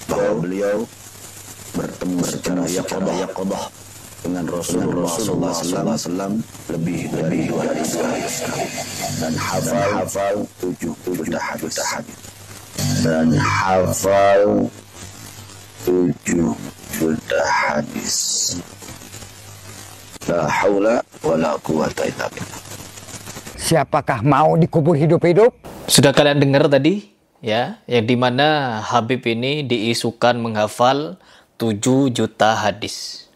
bahwa beliau bertemu secara yaqadah dengan Rasulullah SAW lebih dari 200 kali dan hafal 7 juta hadis dan hafal 7 juta hadis. La haula wala quwata illa billah. Siapakah mau dikubur hidup-hidup? Sudah kalian dengar tadi ya, yang dimana Habib ini diisukan menghafal 7 juta hadis.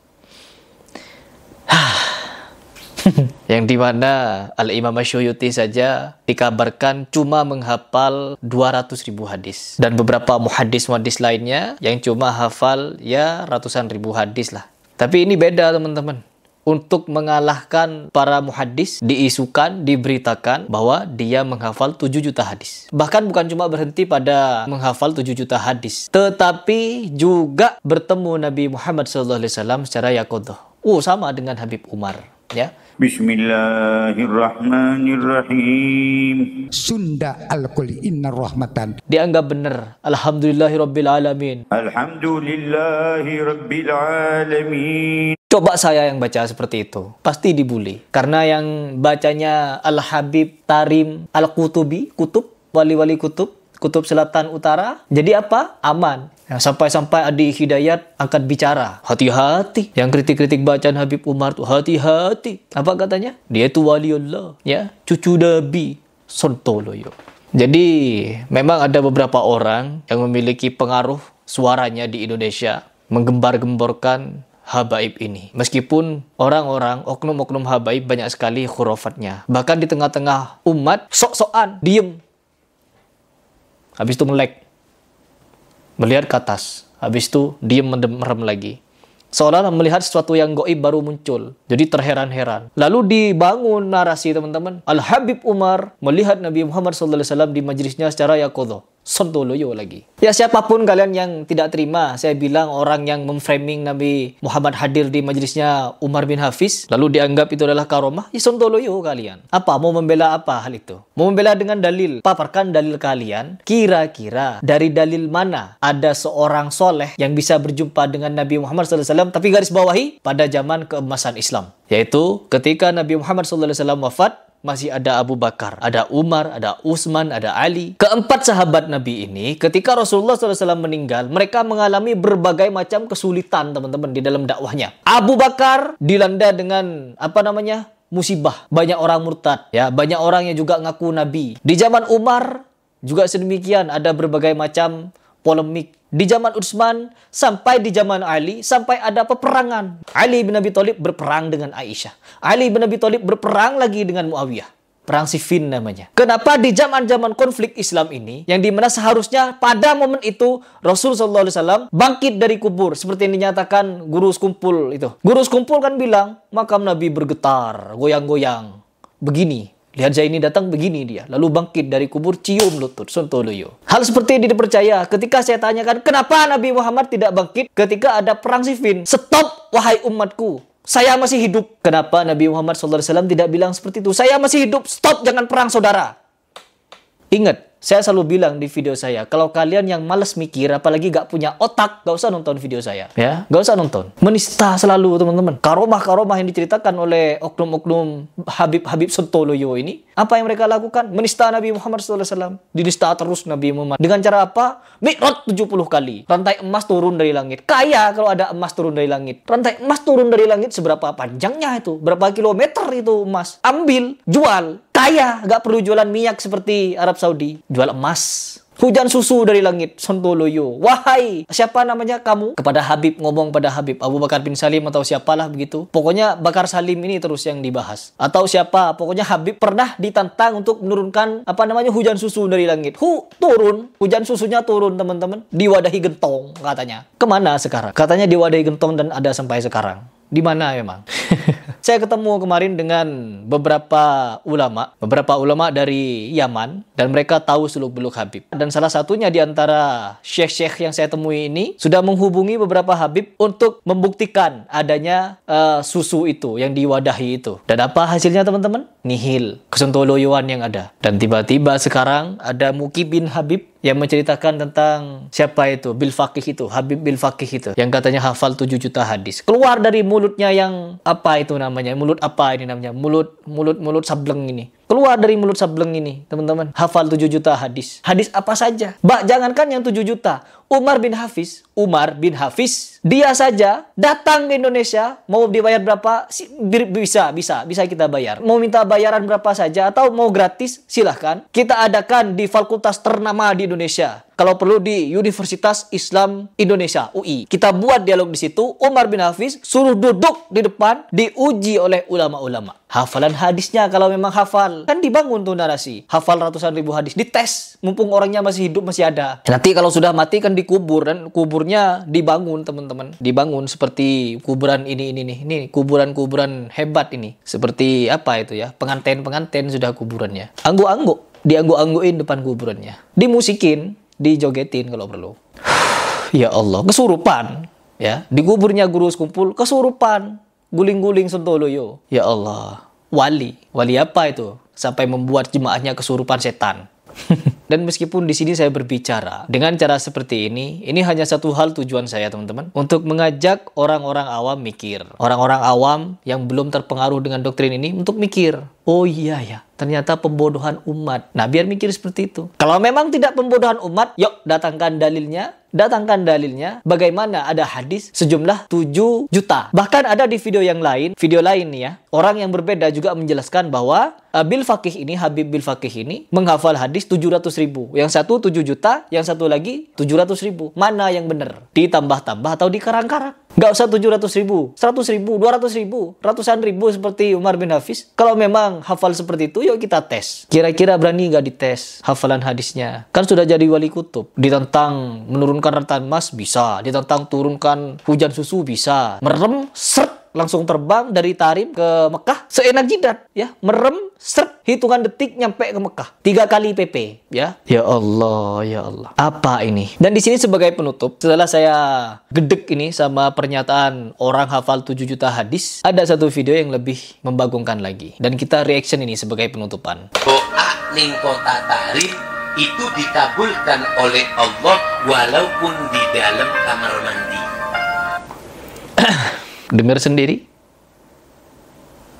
Yang dimana Al-Imam Asyuyuti saja dikabarkan cuma menghafal 200.000 hadis. Dan beberapa muhaddis-muhaddis lainnya yang cuma hafal ya ratusan ribu hadis lah. Tapi ini beda teman-teman. Untuk mengalahkan para muhaddis, diisukan, diberitakan bahwa dia menghafal 7 juta hadis. Bahkan bukan cuma berhenti pada menghafal 7 juta hadis, tetapi juga bertemu Nabi Muhammad SAW secara yaqadah. Sama dengan Habib Umar, ya. Bismillahirrahmanirrahim. Sunda al-Qul inna rahmatan. Dianggap benar. Alhamdulillahirabbil alamin. Alhamdulillahirabbil alamin. Coba saya yang baca seperti itu, pasti dibully. Karena yang bacanya Al-Habib Tarim Al-Qutubi, wali-wali kutub selatan utara. Jadi apa? Aman. Ya, sampai-sampai Adi Hidayat angkat bicara. Hati-hati. Yang kritik-kritik bacaan Habib Umar tuh hati-hati. Apa katanya? Dia itu waliullah. Ya, cucu Nabi. Sontoloyo. Jadi memang ada beberapa orang yang memiliki pengaruh suaranya di Indonesia menggembar-gemborkan habaib ini. Meskipun orang-orang, oknum-oknum habaib banyak sekali khurafatnya. Bahkan di tengah-tengah umat, sok-sokan, diem. Habis itu melek. Melihat ke atas. Habis itu diem merem lagi. Seolah melihat sesuatu yang gaib baru muncul. Jadi terheran-heran. Lalu dibangun narasi teman-teman. Al-Habib Umar melihat Nabi Muhammad SAW di majlisnya secara yaqadah. Sontoloyo lagi. Ya siapapun kalian yang tidak terima, saya bilang orang yang memframing Nabi Muhammad hadir di majlisnya Umar bin Hafiz, lalu dianggap itu adalah karomah, ya sontoloyo kalian. Apa? Mau membela apa hal itu? Mau membela dengan dalil. Paparkan dalil kalian. Kira-kira dari dalil mana ada seorang soleh yang bisa berjumpa dengan Nabi Muhammad SAW, tapi garis bawahi pada zaman keemasan Islam. Yaitu ketika Nabi Muhammad SAW wafat, masih ada Abu Bakar, ada Umar, ada Utsman, ada Ali. Keempat sahabat Nabi ini, ketika Rasulullah SAW meninggal, mereka mengalami berbagai macam kesulitan, teman-teman, di dalam dakwahnya. Abu Bakar dilanda dengan, musibah. Banyak orang murtad, ya, banyak orang yang juga ngaku Nabi. Di zaman Umar, juga sedemikian, ada berbagai macam polemik. Di zaman Utsman sampai di zaman Ali sampai ada peperangan. Ali bin Abi Thalib berperang dengan Aisyah. Ali bin Abi Thalib berperang lagi dengan Muawiyah. Perang Siffin namanya. Kenapa di zaman-zaman konflik Islam ini yang dimana seharusnya pada momen itu Rasulullah SAW bangkit dari kubur seperti yang dinyatakan guru sekumpul itu. Guru sekumpul kan bilang makam Nabi bergetar, goyang-goyang. Begini. Lihat Zaini datang begini dia. Lalu bangkit dari kubur, cium lutut. Sontoloyo. Hal seperti ini dipercaya ketika saya tanyakan kenapa Nabi Muhammad tidak bangkit ketika ada perang Siffin. Stop wahai umatku. Saya masih hidup. Kenapa Nabi Muhammad SAW tidak bilang seperti itu? Saya masih hidup. Stop jangan perang saudara. Ingat. Saya selalu bilang di video saya, kalau kalian yang malas mikir, apalagi gak punya otak, gak usah nonton video saya. Ya, gak usah nonton. Menista selalu, teman-teman. Karomah-karomah yang diceritakan oleh oknum-oknum Habib-Habib Sontoloyo ini, apa yang mereka lakukan? Menista Nabi Muhammad SAW. Dinista terus Nabi Muhammad. Dengan cara apa? Mi'raj 70 kali. Rantai emas turun dari langit. Kaya kalau ada emas turun dari langit. Rantai emas turun dari langit seberapa panjangnya itu? Berapa kilometer itu emas? Ambil, jual. Kaya, gak perlu jualan minyak seperti Arab Saudi. Jual emas. Hujan susu dari langit. Sontoloyo. Wahai, siapa namanya kamu? Kepada Habib, ngomong pada Habib. Abu Bakar bin Salim atau siapalah begitu. Pokoknya Bakar Salim ini terus yang dibahas. Atau siapa? Pokoknya Habib pernah ditantang untuk menurunkan hujan susu dari langit. Turun. Hujan susunya turun, teman-teman. Diwadahi gentong, katanya. Kemana sekarang? Katanya diwadahi gentong dan ada sampai sekarang. Di mana memang? Saya ketemu kemarin dengan beberapa ulama dari Yaman, dan mereka tahu seluk-beluk Habib. Dan salah satunya di antara syekh-syekh yang saya temui ini sudah menghubungi beberapa Habib untuk membuktikan adanya susu itu yang diwadahi itu. Dan apa hasilnya, teman-teman? nihil, kesontoloyoan yang ada. Dan tiba-tiba sekarang ada Muki bin Habib yang menceritakan tentang siapa itu, Bil Faqih itu, Habib Bil Faqih itu, yang katanya hafal 7 juta hadis. Keluar dari mulutnya yang apa itu namanya? Mulut apa ini namanya? Mulut sableng ini. Keluar dari mulut sableng ini, teman-teman. Hafal 7 juta hadis. Hadis apa saja? Jangankan yang 7 juta. Umar bin Hafiz, dia saja datang ke Indonesia, mau dibayar berapa? Bisa kita bayar. Mau minta bayaran berapa saja atau mau gratis, silahkan. Kita adakan di fakultas ternama di Indonesia. Kalau perlu di Universitas Islam Indonesia, UI. Kita buat dialog di situ. Umar bin Hafiz suruh duduk di depan, diuji oleh ulama-ulama. Hafalan hadisnya kalau memang hafal. Kan dibangun tuh narasi. Hafal ratusan ribu hadis. Dites. Mumpung orangnya masih hidup, masih ada. Nanti kalau sudah mati kan dikubur. Dan kuburnya dibangun, teman-teman. Dibangun seperti kuburan ini nih. Ini kuburan-kuburan hebat ini. Seperti apa itu ya? Pengantin-pengantin sudah kuburannya. Angguk-angguk. Diangguk-anggukin depan kuburannya. Dimusikin. Dijogetin kalau perlu. Ya Allah, kesurupan. Ya, di kuburnya guru kumpul, kesurupan. Guling-guling sontoloyo. Ya Allah, wali apa itu? Sampai membuat jemaahnya kesurupan setan. Dan meskipun di sini saya berbicara dengan cara seperti ini hanya satu hal tujuan saya, teman-teman, untuk mengajak orang-orang awam mikir. Orang-orang awam yang belum terpengaruh dengan doktrin ini untuk mikir. Oh iya ya, ternyata pembodohan umat. Nah, biar mikir seperti itu. Kalau memang tidak pembodohan umat, yuk datangkan dalilnya. Bagaimana ada hadis sejumlah 7 juta. Bahkan ada di video lain nih ya. Orang yang berbeda juga menjelaskan bahwa Bil Faqih ini, Habib Bil Faqih ini menghafal hadis 700.000. Yang satu 7 juta, yang satu lagi 700.000. Mana yang benar? Ditambah-tambah atau dikarang-karang? Nggak usah 700.000, 100.000, 200.000, ratusan ribu seperti Umar bin Hafiz. Kalau memang hafal seperti itu, yuk kita tes. Kira-kira berani nggak dites hafalan hadisnya? Kan sudah jadi wali kutub. Ditentang menurunkan rantai emas bisa. Ditentang turunkan hujan susu bisa. Merem, seret. Langsung terbang dari Tarim ke Mekah seenak jidat ya, merem hitungan detik nyampe ke Mekah 3 kali PP ya. Ya Allah, ya Allah, apa ini? Dan di sini sebagai penutup, setelah saya gedek ini sama pernyataan orang hafal 7 juta hadis, ada satu video yang lebih membagongkan lagi dan kita reaction ini sebagai penutupan. Doa ning kota Tarim itu dikabulkan oleh Allah walaupun di dalam kamar mandi. Dengar sendiri.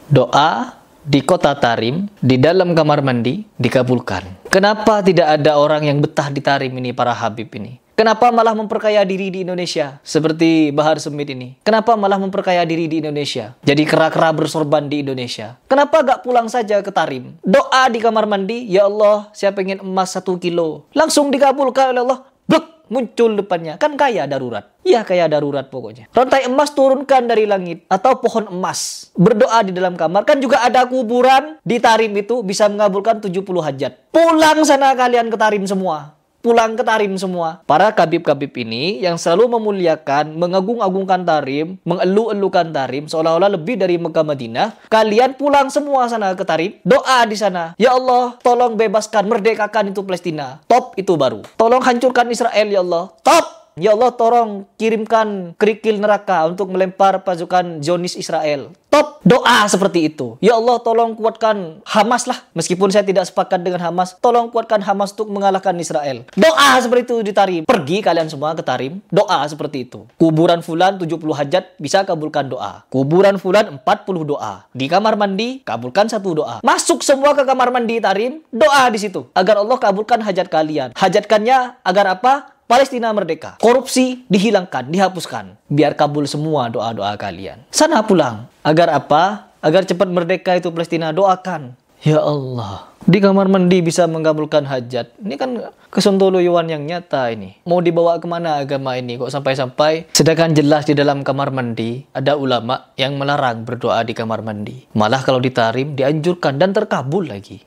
Doa di kota Tarim, di dalam kamar mandi, dikabulkan. Kenapa tidak ada orang yang betah di Tarim ini, para Habib ini? Kenapa malah memperkaya diri di Indonesia? Seperti Bahar Smith ini. Kenapa malah memperkaya diri di Indonesia? Jadi kera-kera bersorban di Indonesia. Kenapa gak pulang saja ke Tarim? Doa di kamar mandi, ya Allah, saya pengen emas 1 kilo. Langsung dikabulkan oleh Allah. Blek! Muncul depannya. Kan kaya darurat. Ya kaya darurat pokoknya. Rantai emas turunkan dari langit. Atau pohon emas. Berdoa di dalam kamar. Kan juga ada kuburan di Tarim itu. Bisa mengabulkan 70 hajat. Pulang sana kalian ke Tarim semua. Pulang ke Tarim semua. Para kabib-kabib ini yang selalu memuliakan, mengagung-agungkan Tarim, mengelu-elukan Tarim, seolah-olah lebih dari Mekah Madinah. Kalian pulang semua sana ke Tarim. Doa di sana. Ya Allah, tolong bebaskan, merdekakan itu Palestina. Top itu baru. Tolong hancurkan Israel ya Allah. Top. Ya Allah, tolong kirimkan kerikil neraka untuk melempar pasukan Zionis Israel. Top. Doa seperti itu. Ya Allah, tolong kuatkan Hamas lah. Meskipun saya tidak sepakat dengan Hamas, tolong kuatkan Hamas untuk mengalahkan Israel. Doa seperti itu di Tarim. Pergi kalian semua ke Tarim. Doa seperti itu. Kuburan fulan 70 hajat, bisa kabulkan doa. Kuburan fulan 40 doa. Di kamar mandi, kabulkan 1 doa. Masuk semua ke kamar mandi Tarim. Doa di situ. Agar Allah kabulkan hajat kalian. Hajatkannya agar apa? Palestina merdeka. Korupsi dihilangkan, dihapuskan. Biar kabul semua doa-doa kalian. Sana pulang. Agar apa? Agar cepat merdeka itu Palestina. Doakan. Ya Allah. Di kamar mandi bisa mengabulkan hajat. Ini kan kesontoloyoan yang nyata ini. Mau dibawa kemana agama ini? Kok sampai-sampai sedangkan jelas di dalam kamar mandi ada ulama yang melarang berdoa di kamar mandi. Malah kalau di Tarim dianjurkan dan terkabul lagi.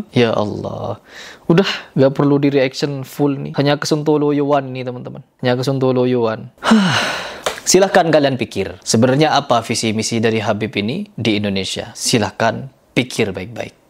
Ya Allah. Udah gak perlu di reaction full nih. Hanya kesontoloyoan nih teman-teman. Hanya kesontoloyoan. Silahkan kalian pikir. Sebenarnya apa visi misi dari Habib ini di Indonesia? Silahkan pikir baik-baik.